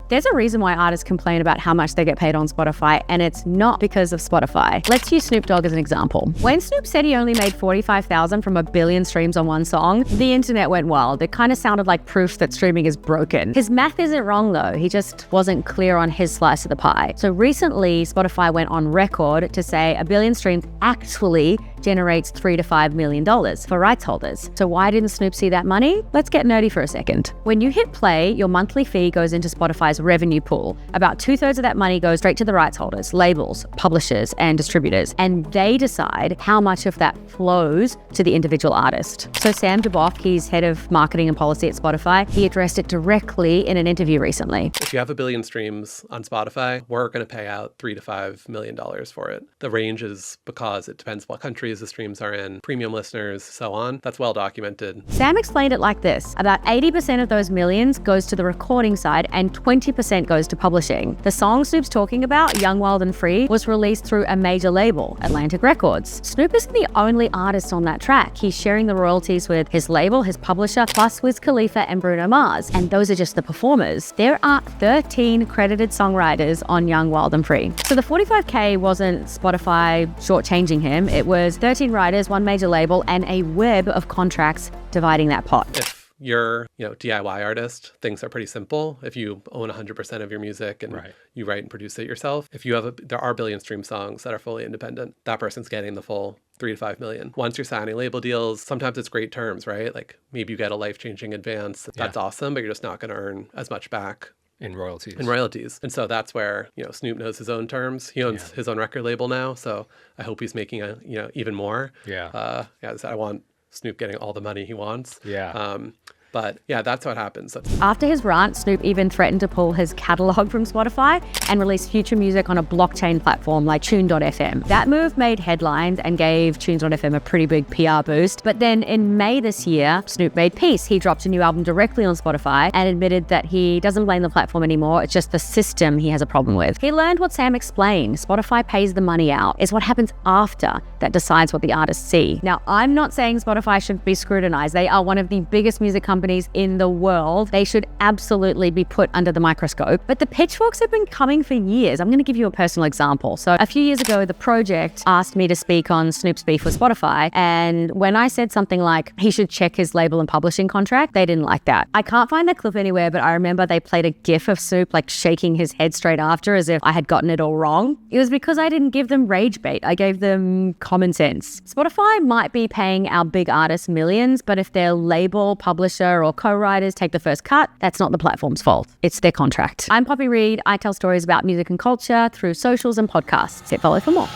There's a reason why artists complain about how much they get paid on Spotify, and it's not because of Spotify. Let's use Snoop Dogg as an example. When Snoop said he only made $45,000 from 1 billion streams on one song, the internet went wild. It kind of sounded like proof that streaming is broken. His math isn't wrong though. He just wasn't clear on his slice of the pie. So recently, Spotify went on record to say 1 billion streams actually generates $3 to $5 million for rights holders. So why didn't Snoop see that money? Let's get nerdy for a second. When you hit play, your monthly fee goes into Spotify's revenue pool. About 2/3 of that money goes straight to the rights holders, labels, publishers, and distributors, and they decide how much of that flows to the individual artist. So Sam Duboff, he's head of marketing and policy at Spotify, he addressed it directly in an interview recently. If you have 1 billion streams on Spotify, we're going to pay out $3 to $5 million for it. The range is because it depends what countries the streams are in, premium listeners, so on. That's well documented. Sam explained it like this. About 80% of those millions goes to the recording side and 20% goes to publishing. The song Snoop's talking about, Young, Wild and Free, was released through a major label, Atlantic Records. Snoop isn't the only artist on that track. He's sharing the royalties with his label, his publisher, plus Wiz Khalifa and Bruno Mars. And those are just the performers. There are 13 credited songwriters on Young, Wild and Free. So the $45K wasn't Spotify shortchanging him. It was 13 writers, one major label, and a web of contracts dividing that pot. If you're, DIY artist, things are pretty simple. If you own 100% of your music and you write and produce it yourself, if you have there are billion stream songs that are fully independent, that person's getting the full $3 to $5 million. Once you're signing label deals, sometimes it's great terms, right? Like maybe you get a life-changing advance. That's awesome, but you're just not going to earn as much back in royalties. And so that's where, Snoop knows his own terms. He owns his own record label now. So I hope he's making even more. I want Snoop getting all the money he wants. But yeah, that's what happens. After his rant, Snoop even threatened to pull his catalog from Spotify and release future music on a blockchain platform like Tune.fm. That move made headlines and gave Tune.fm a pretty big PR boost. But then in May this year, Snoop made peace. He dropped a new album directly on Spotify and admitted that he doesn't blame the platform anymore. It's just the system he has a problem with. He learned what Sam explained. Spotify pays the money out. It's what happens after that decides what the artists see. Now, I'm not saying Spotify should be scrutinized. They are one of the biggest music companies in the world. They should absolutely be put under the microscope. But the pitchforks have been coming for years. I'm going to give you a personal example. So a few years ago, The Project asked me to speak on Snoop's beef with Spotify. And when I said something like he should check his label and publishing contract, they didn't like that. I can't find that clip anywhere, but I remember they played a gif of Snoop like shaking his head straight after as if I had gotten it all wrong. It was because I didn't give them rage bait. I gave them common sense. Spotify might be paying our big artists millions, but if their label, publisher, or co-writers take the first cut, that's not the platform's fault. It's their contract. I'm Poppy Reed. I tell stories about music and culture through socials and podcasts. Hit follow for more.